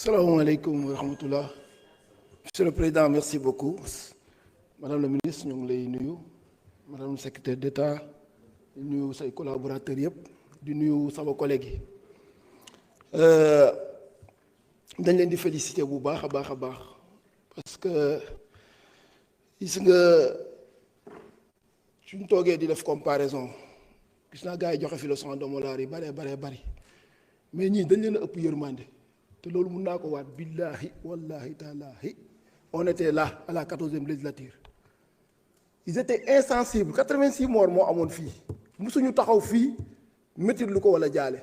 salaamaaleykum wa rahmatullah. Monsieur le Président, merci beaucoup. Madame la ministre ñu ngi lay nuyu. Madame le secrétaire d'État di nuyu say collaborateurs yëpp di nuyu sama collègue yi. dañ leen di féliciter bu baax a baax a baax parce que gis nga suñ toogee di def comparaison gis naa gars yi joxe fi leçon de morale yi bari mais ñii dañ leen a ëpp yërmande te loolu mun naa ko waat billahi wallahi taalahi on était là à la 14e législature ils étaient insensibles 86 morts moo amoon fii musuñu taxaw fii métit lu ko wala jaale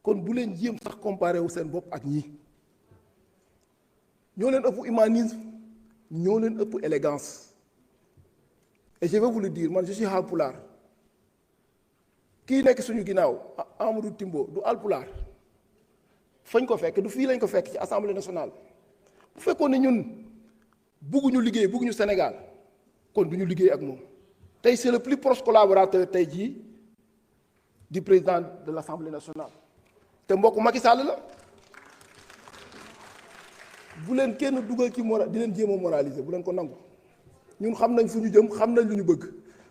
kon bu leen jéem sax comparé wu seen bopp ak ñi ñoo leen ëpp humanisme ñoo leen ëpp élégance et je vais vous le dire man je suis Haalpulaar kii nekk suñu ginnaaw Amadou Timbo du Haalpulaar fañ ko fekk du fii lañ ko fekk ci assemblée nationale bu fekkoon ne ñun bugguñu liggéey bugguñu Sénégal kon du ñu liggéey ak moom tey c'est le plus proche collaborateur tey jii du président de l'Assemblée nationale te mbokk Macky Sall la bu leen kenn dugal ci moral di leen jéem a moraliser bu leen ko nangu ñun xam nañ fu ñu jëm xam nañ lu ñu bëgg.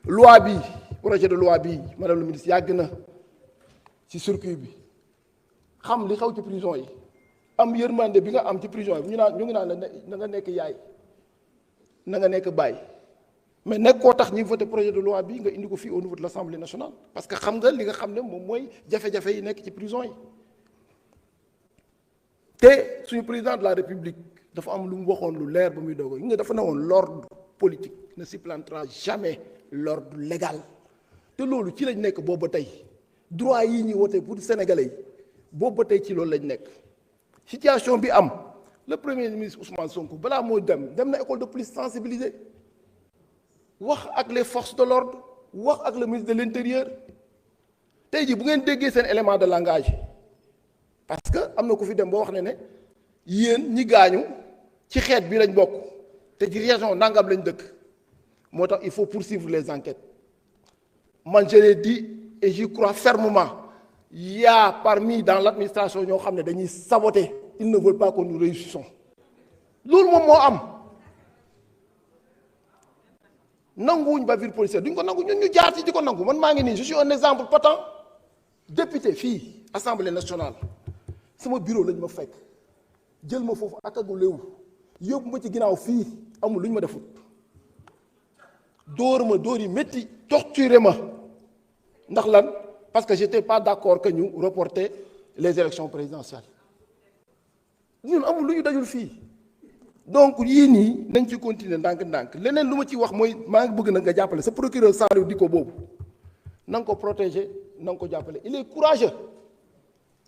loi bi projet de loi bi madame la ministre yàgg na ci circuit bi xam li xaw ci prison yi am yërmande bi nga am ci prison yi ñu ngi naan na nga nekk yaay na nga nekk baay mais nekk koo tax ñi voté projet de loi bi nga indi ko fii au niveau de l'Assemblée nationale parce que xam nga li nga xam ne moom mooy jafe-jafe yi nekk ci prison yi te suñu président de la République dafa am lu mu waxoon lu leer ba muy dogo yi nga dafa ne woon l'ordre politique ne supplantera jamais l'ordre légal te loolu ci lañ nekk boobu ba tey droit yi ñuy wote pour sénégalais yi boobu ba tey ci loolu lañ nekk situation bi am le premier ministre Ousmane Sonko balaa moo dem na école de police sensibilisée wax ak les forces de l'ordre wax ak le ministre de l'intérieur tey jii bu ngeen déggee seen élément de langage parce que am na ku fi dem boo wax ne yéen ñi gaañu ci xeet bi lañ bokk te ci région nangam lañ dëkk moo tax il faut poursuivre les enquêtes man je l'ai dit et j'y crois fermement il y a parmi dans l'administration ñoo xam ne dañuy saboter ils ne veulent pas que nous réussissions loolu moom moo am nanguwuñ bavure policière duñ ko nangu ñun ñu jaar ci di ko nangu man maa ngi nii je suis un exemple patent député fii assemblée nationale sama bureau lañ ma fekk jël ma foofu akagu léewu yóbbu ma ci ginnaaw fii amul lu ñu ma defut dóor yi métti torturé ma ndax lan parce que j'étais pas d'accord que ñu reporter les élections présidentielles ñun amul lu ñu dajul fii donc yii nii nañ ci continuer ndànk-ndànk leneen lu ma ci wax mooy maa ngi bëgg na nga jàppale sa procureur Saliou Dicko boobu na nga ko protéger na nga ko jàppale il est courageux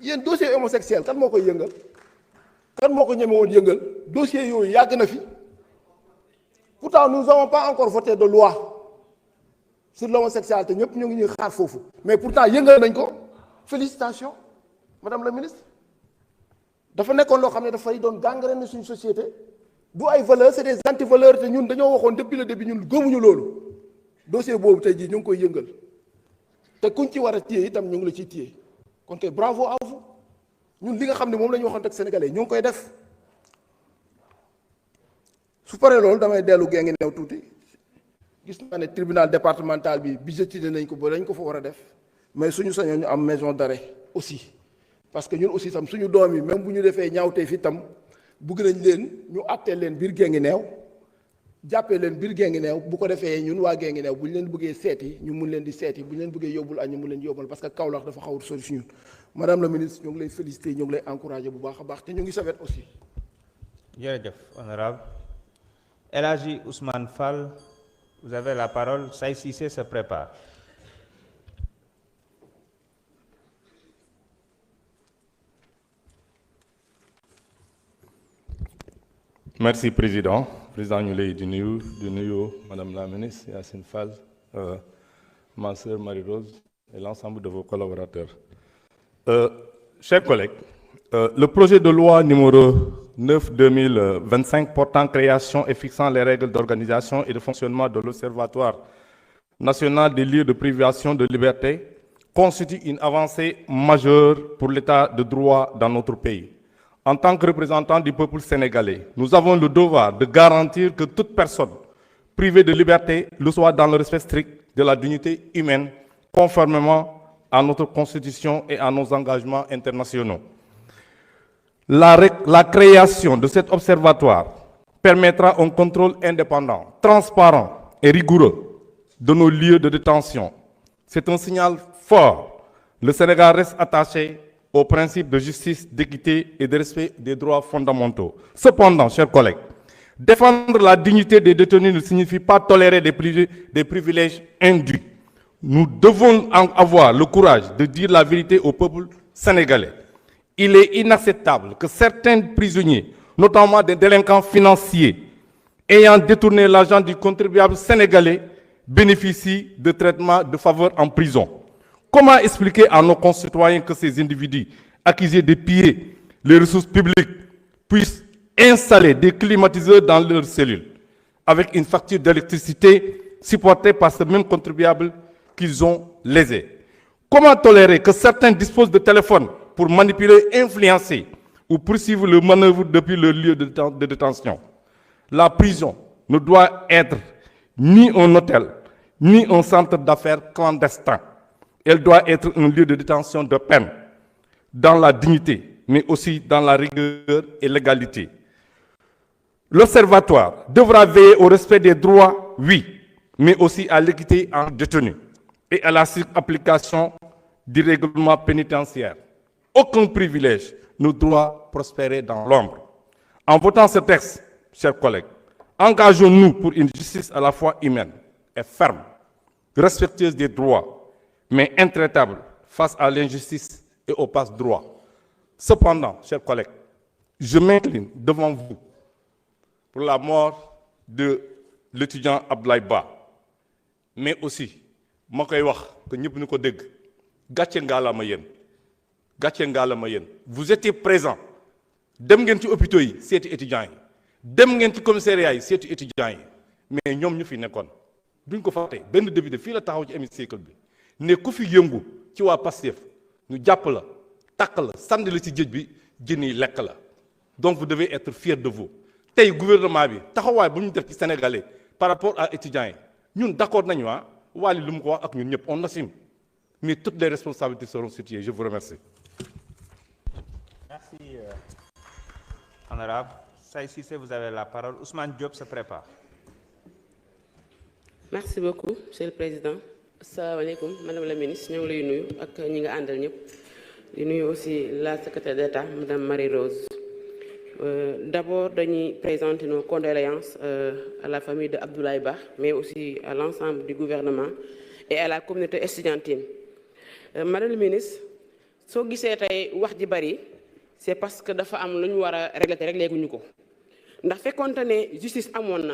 yéen dossier homosexuel kan moo koy yëngal kan moo ko ñeme woon yëngal dossier yooyu yàgg na fi pourtant nous n'avons pas encore voté de loi sur l'homosexualité ñëpp ñu ngi ñuy xaar foofu mais pourtant yëngal nañ ko félicitations madame la ministre dafa nekkoon loo xam ne dafay doon gangrène suñu société du ay valeurs c'est des anti-valeurs te ñun dañoo waxoon depuis le début ñun gëmuñu loolu dossier boobu tey jii ñu ngi koy yëngal te kuñ ci war a téye itam ñu ngi la ciy téye kon tey bravo à vous ñun li nga xam ne moom la ñu waxoon ak sénégalais ñoo ngi koy def su paree loolu damay dellu gee ngi new tuuti gis naa ne tribunal départemental bi budgétisé nañ ko ba dañ ko fa war a def mais suñu sañoon ñu am maison d'arrêt aussi parce que ñun aussi tam suñu doom yi même bu ñu defee ñaawtee fi tam bëgg nañ leen ñu àttee leen biir gee ngi neew jàppee leen biir gee ngi neew bu ko defee ñun waa gee ngi neew bu ñu leen bëggee seeti ñu mun leen di seeti bu ñu leen bëggee yóbbul ak ñu mun leen yóbbul parce que Kaolack dafa xaw a sori si ñun madame la ministre ñu ngi lay féliciter ñu ngi lay encourager bu baax a baax te ñu ngi sa wet aussi. jërëjëf honorable El Hadji Ousmane Fall vous avez la parole. Saïd Cissé se prépare. Merci président ñu lay di nuyu madame la ministre Yacine Fall ma sœur Marie-Rose et l'ensemble de vos collaborateurs. Chers collègues, le projet de loi numéro 9/2025 portant création et fixant les règles d'organisation et de fonctionnement de l'Observatoire national des lieux de privation de liberté constitue une avancée majeure pour l'état de droit dans notre pays. en tant que représentants du peuple sénégalais, nous avons le devoir de garantir que toute personne privée de liberté le soit dans le respect strict de la dignité humaine, conformément à notre Constitution et à nos engagements internationaux. La création de cet observatoire permettra un contrôle indépendant, transparent et rigoureux de nos lieux de détention. C'est un signal fort. Le Sénégal reste attaché aux principes de justice, d'équité et de respect des droits fondamentaux. Cependant, chers collègues, défendre la dignité des détenus ne signifie pas tolérer des privilèges indus. Nous devons avoir le courage de dire la vérité au peuple sénégalais. Il est inacceptable que certains prisonniers, notamment des délinquants financiers, ayant détourné l'argent du contribuable sénégalais, bénéficient de traitements de faveur en prison. Comment expliquer à nos concitoyens que ces individus, accusés de piller les ressources publiques, puissent installer des climatiseurs dans leurs cellules, avec une facture d'électricité supportée par ce même contribuable qu'ils ont lésé? Comment tolérer que certains disposent de téléphones pour manipuler, influencer ou poursuivre le manœuvre depuis leur lieu de détention? La prison ne doit être ni un hôtel, ni un centre d'affaires clandestin. Elle doit être un lieu de détention de peine, dans la dignité, mais aussi dans la rigueur et l'égalité. L'Observatoire devra veiller au respect des droits, oui, mais aussi à l'équité en détenu et à la application du règlement pénitentiaire. Aucun privilège ne doit prospérer dans l'ombre. En votant ce texte, chers collègues, engageons-nous pour une justice à la fois humaine et ferme, respectueuse des droits, mais intraitable face à l'injustice et au passe-droit. Cependant, chers collègues, je m'incline devant vous pour la mort de l'étudiant Abdoulaye Ba, mais aussi, ma koy wax que ñëpp ñu ko dégg, gàcce ngaalama yéen, gàcce ngaalama yéen. Vous étiez présent, dem ngeen ci hôpitaux yi seeti étudiants yi, dem ngeen ci commissariat yi seeti étudiants yi, mais ñoom ñu fi nekkoon duñ ko fàtte. Benn député fii la taxaw ci hémicycle bi ne ku fi yëngu ci waa Pastef ñu jàpp la, takk la, sànni la ci géej bi, jën yi lekk la. Donc vous devez être fiers de vous. Tey gouvernement bi taxawaay bu ñu def ci Sénégalais par rapport à étudiants yi ñun d'accord nañu Wally lu mu ko wax ak ñun ñëpp on assume, mais toutes les responsabilités seront situées. Je vous remercie. Merci, honorable. Saïd Cissé, vous avez la parole. Ousmane Diop se prépare. Merci beaucoup, Monsieur le Président. Asalaamaaleykum, Madame la Ministre, ñoo ngi lay nuyu ak ñi nga àndal ñëpp. Di nuyu aussi la secrétaire d'État, Madame Marie-Rose. D'abord, dañuy présenter nos condoléances à la famille de Abdoulaye Ba, mais aussi à l'ensemble du gouvernement et à la communauté estudiantine. Madame la Ministre, soo gisee tey wax ji bari, c'est parce que dafa am lu ñu war a régler te réglé guñu ko. Ndax fekkoonte ne justice amoon na